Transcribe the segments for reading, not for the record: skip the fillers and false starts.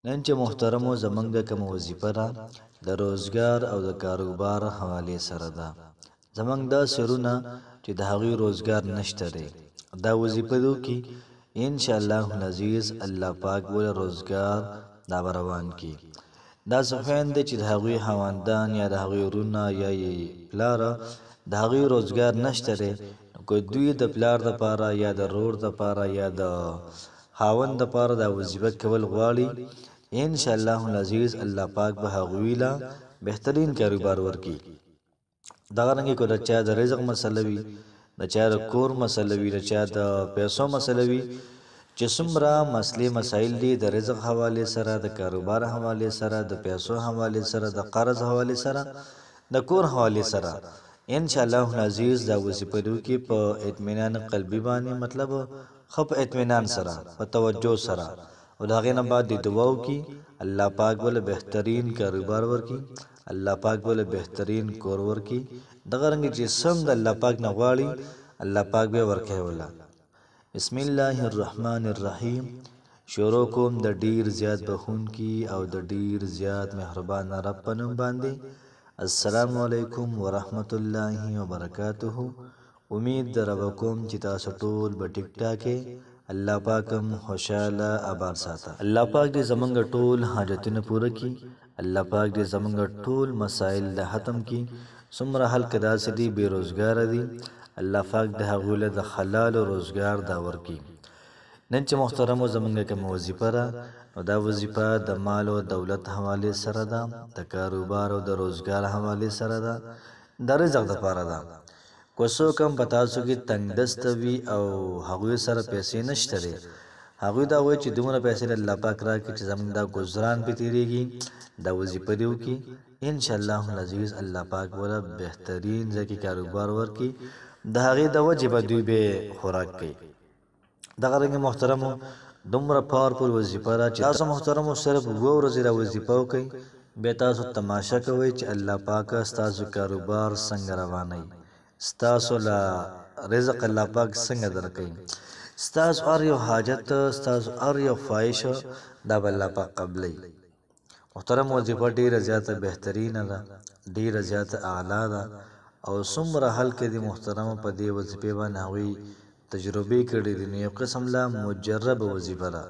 نن چې محترمو زمونږ د کوم وظیفه ده د روزګار او د کاروبار حواله سره ده زمونږ دا سرونه چې د هغوی روزګار نشته دی دا وظیفه دو کی ان شاء الله العزیز الله پاک ول روزګار دا روان کی دا صفین دی چې د هغوی خواندان یا د هغوی ورونه یا پلار د هغوی روزګار نشته دی کو دوی د پلار د پاره یا د رور د پاره یا د خاوند د پاره دا وظیفه کول غواړي ان شاء الله العزیز الله پاک به هغوی لا بهترین کاروبار ورکی دا رنګ کو د چا د رزق مسله وي د چا د کور مسله وي د چا د پیسو مسله وي چې څومره مسلې مسائل دي د رزق حواله سره د کاروبار حواله سره د پیسو حواله سره د قرض حواله سره د کور حواله سره ان شاء الله العزیز دا وظیفه دو کې په اطمینان قلبي باندې مطلب خپ اطمینان سره په توجه سره او دا غینه بعد د دعاو کی الله پاک ول بهترین کاروبار ورکی الله پاک ول بهترین کور ورکی دغه رنګ چې سم د الله پاک نه غواړي الله پاک به ورکه ولا بسم الله الرحمن الرحیم شروع کوم د ډیر زیات بخون کی او د ډیر زیات مهربان رب پنوم باندې السلام علیکم ورحمت الله وبرکاته امید دربکم چې تاسو ټول به ټیک ټاکه الله پاکم خوشاله آباد ساته الله پاک دې زمونږ ټول حاجتونه پوره کړي الله پاک دې زمونږ ټول مسائل د ختم کړي څومره خلک داسې دي بیروزګار دي الله پاک د هغوی له د حلال روزګار دا ورکړي نن چې محترمو زمونږ کوم وظیفه را نو دا وظیفه د مال او دولت حواله سره ده د کاروبار او د روزګار حواله سره ده د رزق د پاره ده کوڅو کم پتا سو کې تنگ دست وی او هغوی سره پیسې نشته لري هغوی دا وایي چې دومره پیسې الله پاک را کې چې زمونږ دا گزاران په تیریږي دا وظیفه دیو کې ان شاء الله العزیز الله پاک ولا بهترین ځکه کاروبار ورکی د هغه د وجب دوی به خوراک کوي دغه رنګ محترمو دومره پاورفل وظیفه را چې تاسو محترمو صرف وو ورځې را وظیفه وکي به تاسو تماشا کوي چې الله پاک تاسو کاروبار څنګه رواني ستاسو لا رزق الله پاک څنګه درکې ستاسو هر یو حاجت ستاسو هر یو خواهش دا الله پاک قبلې محترم وظیفه ډیره زیاته بهترینه ده ډیره زیاته اعلی ده او څومره حل کې دي محترم په دې وظیفه باندې هوی تجربه کړې دي نو یو قسم لا مجرب وظیفه ده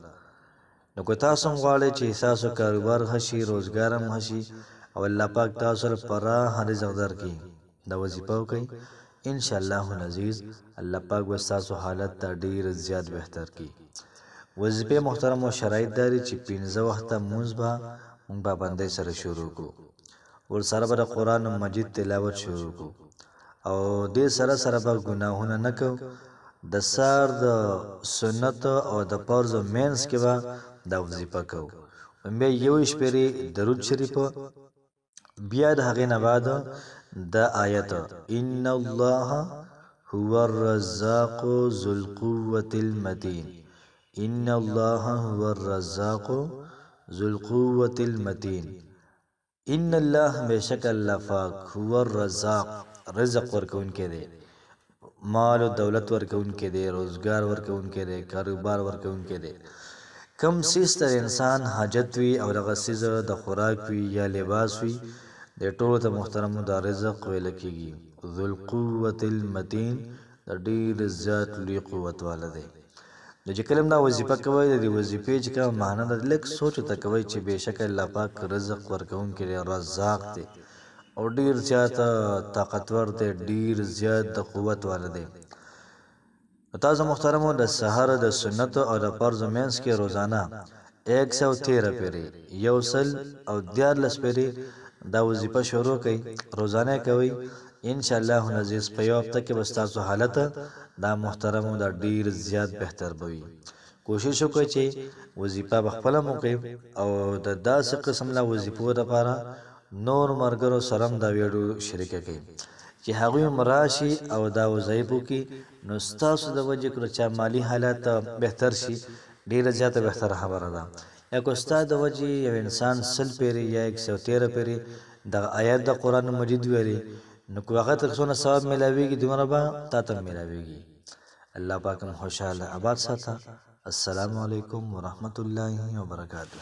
نو کو تاسو غواړئ چې تاسو کاروبار هشي روزګار هم هشي او الله پاک تاسو لپاره هر رزق درکړي دا وظیفه وکړئ ان شاء الله العزیز الله پاک وستاسو حالت ته ډیر زیات بهتر کی وظیفه محترم او شرایط داري چې 15 وخت مونږ به مونږ باندې سره شروع کو ور سره به قرآن مجید تلاوت شروع کو او دې سره سره به ګناهونه نکو د سار د سنت او د فرض مینس کې به دا وظیفه کو مې یو شپری درود شریف بیا د هغه نه بعد د آیت ان الله هو الرزاق ذو القوة المتين ان الله هو الرزاق ذو القوة المتين ان الله بشک الله پاک هو الرزاق رزق ورکون کې دی مال او دولت ورکون کې دی روزګار ورکون کې دی کاروبار ورکون کې دی کم سیستر انسان حاجت وی او دغه سیز د خوراک وی یا لباس وی د ټولو ته محترم د رزق ویل کېږي ذو القوة المتين د ډیر زیات لوی قوت والده د چې کلم دا وظیفه کوي د وظیفې چې کوم معنی د لک سوچ ته کوي چې بهشکه الله پاک رزق ورکون کې رزاق دی او ډیر زیات طاقتور دی ډیر زیات د قوت والده تاسو محترمو د سحر د سنت او د فرض مینس کې روزانه 113 پیری یوصل او 14 پیری دا وظیفه شروع کړئ روزانه کوي ان شاء الله العزیز په یو هفته کې بستاسو حالت دا محترمو دا ډیر زیات بهتر بوي کوشش وکړئ چې وظیفه بخپل موقع او د داسې قسم لا وظیفو لپاره نور مرګرو سره دا ویډیو شریک کړئ چې هغوی مراشي او دا وظیفو کې نو تاسو د وجه کړ چې مالی حالت بهتر شي ډیر زیات بهتر خبره ده یا کو استاد د وجه یو انسان سل پیری یا 113 پیری د آیات د قران مجید ویلي نو کو هغه تر څونه ثواب ملاويږي دمر با تاسو ملاويږي الله پاک خوشاله آباد ساته السلام علیکم ورحمت الله وبرکاته